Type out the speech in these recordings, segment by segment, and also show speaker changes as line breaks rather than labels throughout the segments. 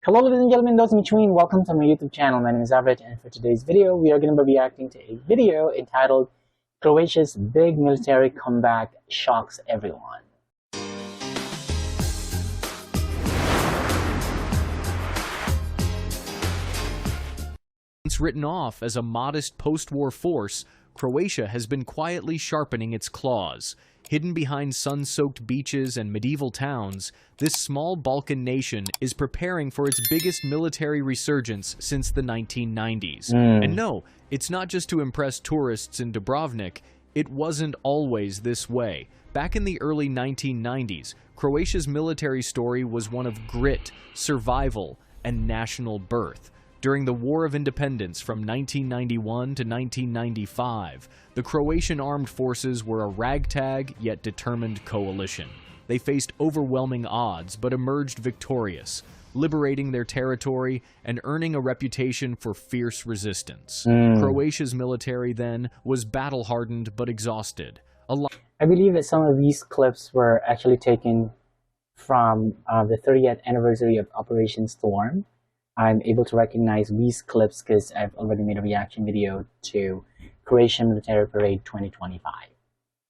Hello ladies and gentlemen, those in between, welcome to my YouTube channel. My name is Average, and for today's video, we are going to be reacting to a video entitled Croatia's Big Military Comeback Shocks Everyone.
Once written off as a modest post-war force, Croatia has been quietly sharpening its claws. Hidden behind sun-soaked beaches and medieval towns, this small Balkan nation is preparing for its biggest military resurgence since the 1990s. And no, it's not just to impress tourists in Dubrovnik. It wasn't always this way. Back in the early 1990s, Croatia's military story was one of grit, survival, and national birth. During the War of Independence from 1991 to 1995, the Croatian armed forces were a ragtag yet determined coalition. They faced overwhelming odds but emerged victorious, liberating their territory and earning a reputation for fierce resistance. Croatia's military then was battle-hardened but exhausted.
I believe that some of these clips were actually taken from the 30th anniversary of Operation Storm. I'm able to recognize these clips because I've already made a reaction video to Croatian Military Parade 2025.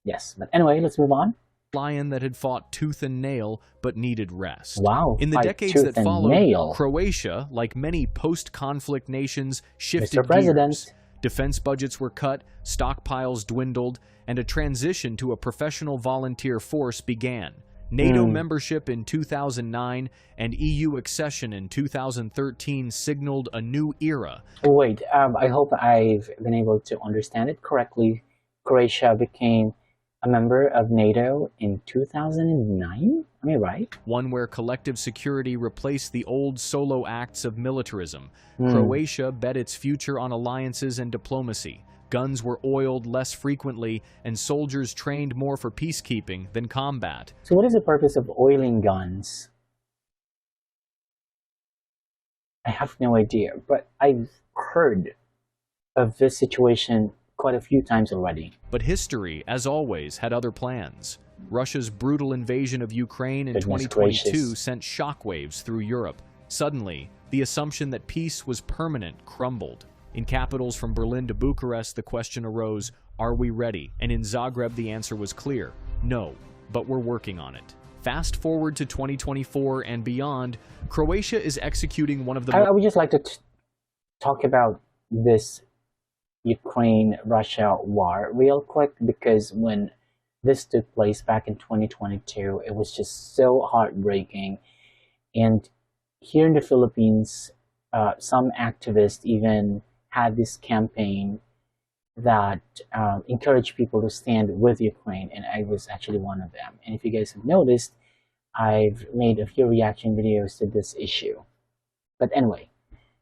Yes, but anyway, let's move on.
Lion that had fought tooth and nail but needed rest.
Wow,
in the decades that followed, Croatia, like many post-conflict nations, shifted gears. Defense budgets were cut, stockpiles dwindled, and a transition to a professional volunteer force began. NATO membership in 2009 and EU accession in 2013 signaled a new era.
Wait, I hope I've been able to understand it correctly. Croatia became a member of NATO in 2009? Am I right?
One where collective security replaced the old solo acts of militarism. Croatia bet its future on alliances and diplomacy. Guns were oiled less frequently, and soldiers trained more for peacekeeping than combat.
So what is the purpose of oiling guns? I have no idea, but I've heard of this situation quite a few times already.
But history, as always, had other plans. Russia's brutal invasion of Ukraine in 2022 sent shockwaves through Europe. Suddenly, the assumption that peace was permanent crumbled. In capitals from Berlin to Bucharest, the question arose, are we ready? And in Zagreb, the answer was clear, no, but we're working on it. Fast forward to 2024 and beyond, Croatia is executing one of the...
I would just like to talk about this Ukraine-Russia war real quick, because when this took place back in 2022, it was just so heartbreaking. And here in the Philippines, some activists even had this campaign that encouraged people to stand with Ukraine, and I was actually one of them. And if you guys have noticed, I've made a few reaction videos to this issue. But anyway,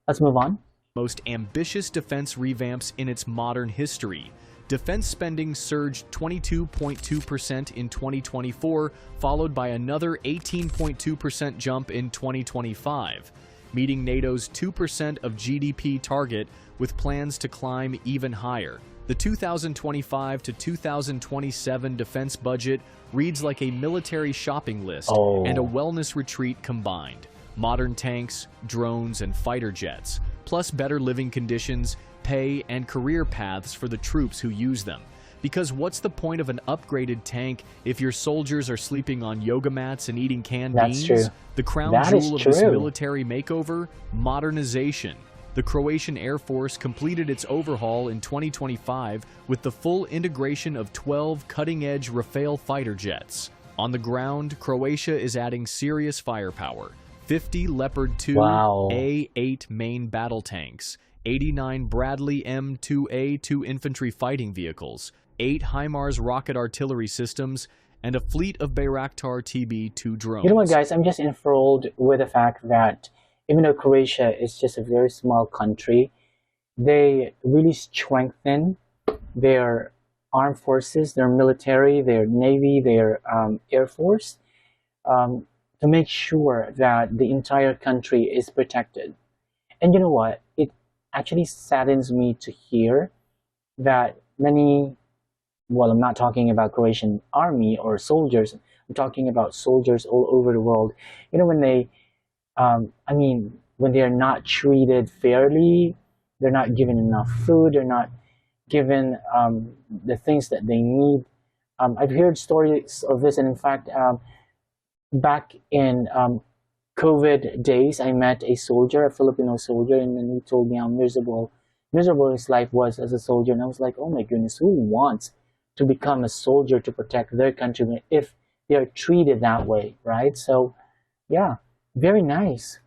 let's move on.
Most ambitious defense revamps in its modern history. Defense spending surged 22.2% in 2024, followed by another 18.2% jump in 2025. Meeting NATO's 2% of GDP target with plans to climb even higher. The 2025 to 2027 defense budget reads like a military shopping list and a wellness retreat combined. Modern tanks, drones, and fighter jets, plus better living conditions, pay, and career paths for the troops who use them. Because what's the point of an upgraded tank if your soldiers are sleeping on yoga mats and eating canned beans?
True.
The crown jewel of this military makeover? Modernization. The Croatian Air Force completed its overhaul in 2025 with the full integration of 12 cutting-edge Rafale fighter jets. On the ground, Croatia is adding serious firepower. 50 Leopard 2 A8 main battle tanks, 89 Bradley M2A2 infantry fighting vehicles, 8 HIMARS rocket artillery systems, and a fleet of Bayraktar TB2 drones.
You know what, guys? I'm just enthralled with the fact that even though Croatia is just a very small country, they really strengthen their armed forces, their military, their navy, their air force, to make sure that the entire country is protected. And you know what? It actually saddens me to hear that many, well, I'm not talking about Croatian army or soldiers, I'm talking about soldiers all over the world. You know, when they, I mean, when they are not treated fairly, they're not given enough food, they're not given the things that they need. I've heard stories of this, and in fact, back in COVID days, I met a soldier, a Filipino soldier, and he told me how miserable his life was as a soldier. And I was like, oh my goodness, who wants to become a soldier to protect their countrymen if they are treated that way, right? So, yeah, very nice.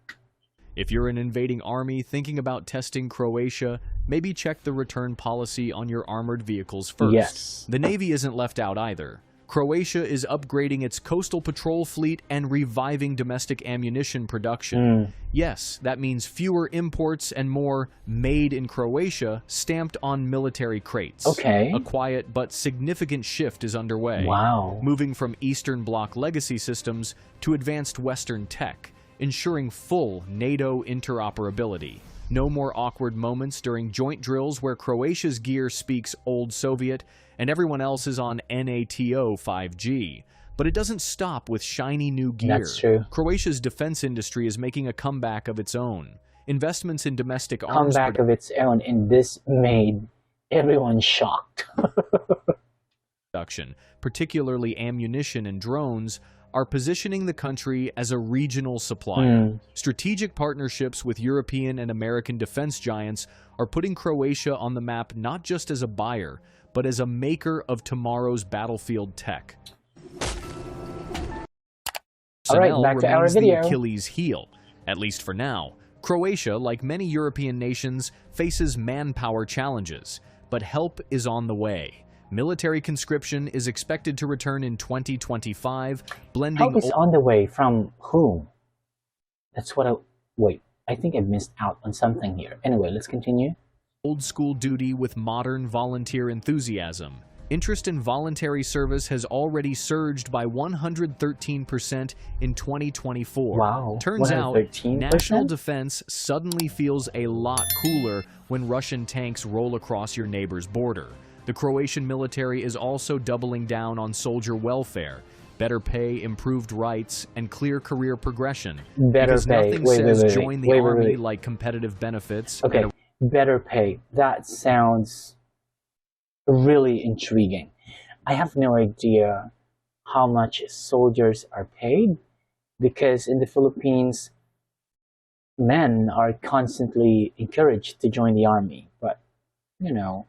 If you're an invading army thinking about testing Croatia, maybe check the return policy on your armored vehicles first.
Yes.
The Navy isn't left out either. Croatia is upgrading its coastal patrol fleet and reviving domestic ammunition production. Yes, that means fewer imports and more made in Croatia stamped on military crates.
Okay.
A quiet but significant shift is underway.
Wow.
Moving from Eastern Bloc legacy systems to advanced Western tech, ensuring full NATO interoperability. No more awkward moments during joint drills where Croatia's gear speaks Old Soviet and everyone else is on NATO 5G. But it doesn't stop with shiny new gear.
That's true.
Croatia's defense industry is making a comeback of its own. Investments in domestic arms
Comeback of its own, and this made everyone shocked.
production, particularly ammunition and drones, are positioning the country as a regional supplier. Strategic partnerships with European and American defense giants are putting Croatia on the map not just as a buyer, but as a maker of tomorrow's battlefield tech.
All right, back to our video.
The Achilles heel, at least for now. Croatia, like many European nations, faces manpower challenges, but help is on the way. Military conscription is expected to return in 2025, blending...
Help is on the way from whom? That's what Wait, I think I missed out on something here. Anyway, let's continue.
Old school duty with modern volunteer enthusiasm. Interest in voluntary service has already surged by 113% in 2024.
Wow,
Turns out,
113%?
national defense suddenly feels a lot cooler when Russian tanks roll across your neighbor's border. The Croatian military is also doubling down on soldier welfare, better pay, improved rights, and clear career progression.
Better
because
pay.
nothing
Wait,
says
wait, wait,
join the
wait,
army
wait.
like competitive benefits.
Okay, better pay. That sounds really intriguing. I have no idea how much soldiers are paid, because in the Philippines, men are constantly encouraged to join the army, but you know,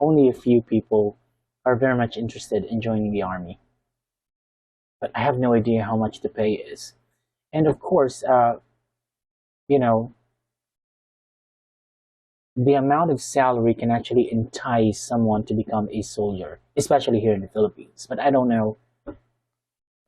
only a few people are very much interested in joining the army. But I have no idea how much the pay is. And of course, you know, the amount of salary can actually entice someone to become a soldier, especially here in the Philippines. But I don't know.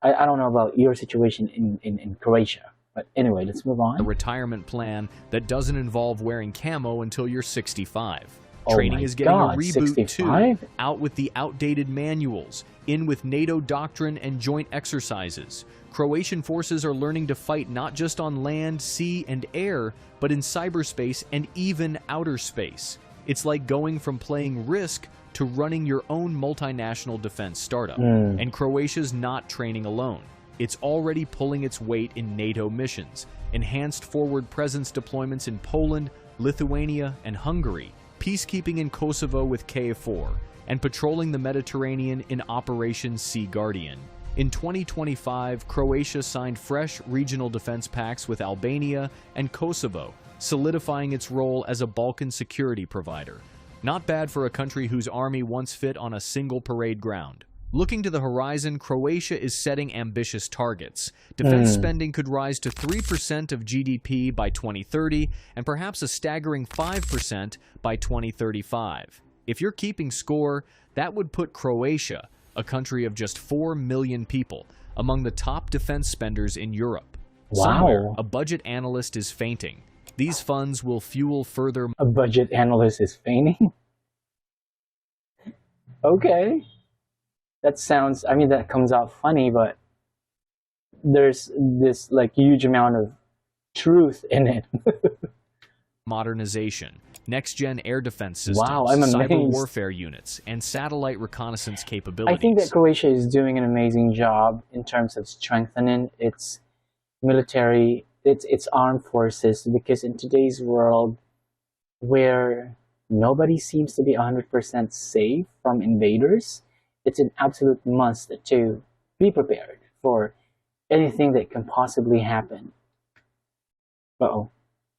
I don't know about your situation in Croatia. But anyway, let's move on.
A retirement plan that doesn't involve wearing camo until you're 65.
Oh
Training
my
is getting
God,
a reboot
65?
too. Out with the outdated manuals. In with NATO doctrine and joint exercises. Croatian forces are learning to fight not just on land, sea, and air, but in cyberspace and even outer space. It's like going from playing Risk to running your own multinational defense startup. And Croatia's not training alone. It's already pulling its weight in NATO missions, enhanced forward presence deployments in Poland, Lithuania, and Hungary, peacekeeping in Kosovo with KFOR, and patrolling the Mediterranean in Operation Sea Guardian. In 2025, Croatia signed fresh regional defense pacts with Albania and Kosovo, solidifying its role as a Balkan security provider. Not bad for a country whose army once fit on a single parade ground. Looking to the horizon, Croatia is setting ambitious targets. Defense spending could rise to 3% of GDP by 2030, and perhaps a staggering 5% by 2035. If you're keeping score, that would put Croatia, a country of just 4 million people, among the top defense spenders in Europe.
Wow.
Somewhere, a budget analyst is fainting. These funds will fuel further...
A budget analyst is fainting? Okay. That sounds, I mean, that comes out funny, but there's this like huge amount of truth in it.
modernization, next-gen air defense systems,
Wow, I'm
cyber
amazed.
warfare units, and satellite reconnaissance capabilities.
I think that Croatia is doing an amazing job in terms of strengthening its military its armed forces, because in today's world where nobody seems to be 100% safe from invaders, it's an absolute must to be prepared for anything that can possibly happen. Uh-oh.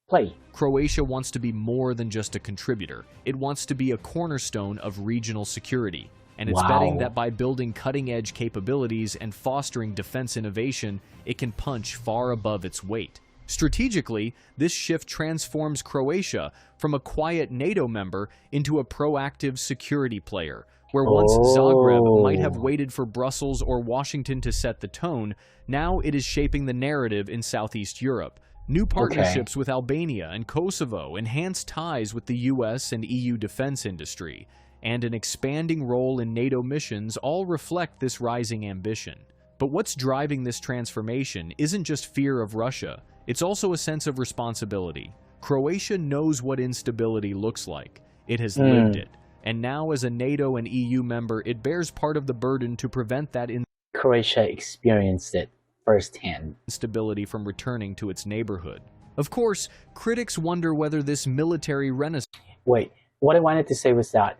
Play.
Croatia wants to be more than just a contributor. It wants to be a cornerstone of regional security. And it's betting that by building cutting-edge capabilities and fostering defense innovation, it can punch far above its weight. Strategically, this shift transforms Croatia from a quiet NATO member into a proactive security player, where once Zagreb might have waited for Brussels or Washington to set the tone, now it is shaping the narrative in Southeast Europe. New partnerships with Albania and Kosovo, enhanced ties with the US and EU defense industry, and an expanding role in NATO missions all reflect this rising ambition. But what's driving this transformation isn't just fear of Russia, it's also a sense of responsibility. Croatia knows what instability looks like. It has lived it. And now as a NATO and EU member, it bears part of the burden to prevent that
Croatia experienced it firsthand.
Instability from returning to its neighborhood. Of course, critics wonder whether this military renaissance...
Wait, what I wanted to say was that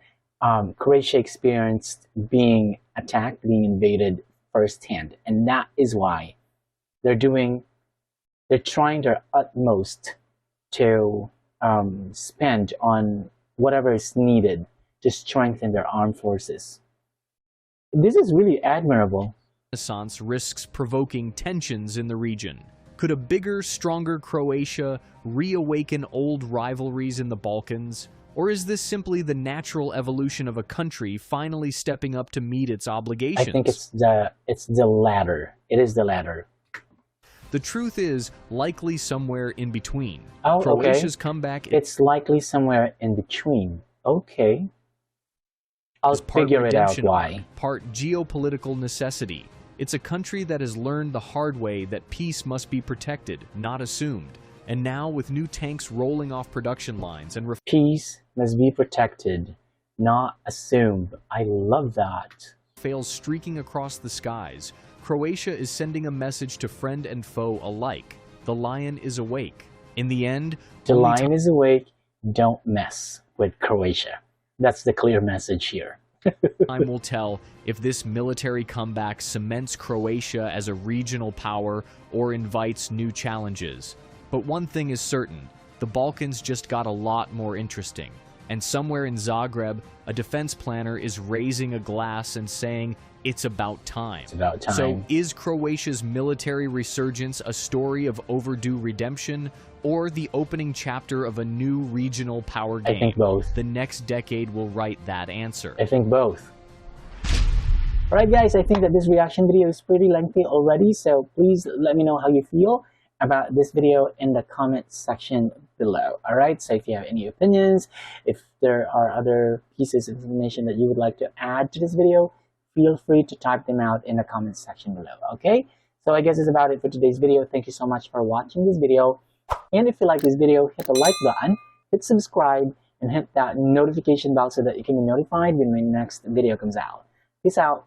Croatia experienced being attacked, being invaded firsthand. And that is why they're trying their utmost to spend on whatever is needed to strengthen their armed forces. This is really admirable.
Renaissance risks provoking tensions in the region. Could a bigger, stronger Croatia reawaken old rivalries in the Balkans? Or is this simply the natural evolution of a country finally stepping up to meet its obligations?
I think it's the latter. It is the latter.
The truth is likely somewhere in between.
Oh,
Croatia's
okay.
comeback...
It's likely somewhere in between. Okay. I'll figure it out why.
Part geopolitical necessity. It's a country that has learned the hard way that peace must be protected, not assumed. And now, with new tanks rolling off production lines and...
Peace must be protected, not assumed. I love that.
...fails streaking across the skies, Croatia is sending a message to friend and foe alike. The lion is awake. In the end...
The lion is awake. Don't mess with Croatia. That's the clear message here.
Time will tell if this military comeback cements Croatia as a regional power or invites new challenges. But one thing is certain, the Balkans just got a lot more interesting. And somewhere in Zagreb, a defense planner is raising a glass and saying, it's about time.
It's about time.
So is Croatia's military resurgence a story of overdue redemption or the opening chapter of a new regional power game?
I think both.
The next decade will write that answer.
I think both. Alright guys, I think that this reaction video is pretty lengthy already, so please let me know how you feel about this video in the comment section below. Alright, so if you have any opinions, if there are other pieces of information that you would like to add to this video, feel free to type them out in the comment section below, okay? So I guess that's about it for today's video. Thank you so much for watching this video. And if you like this video, hit the like button, hit subscribe, and hit that notification bell so that you can be notified when my next video comes out. Peace out.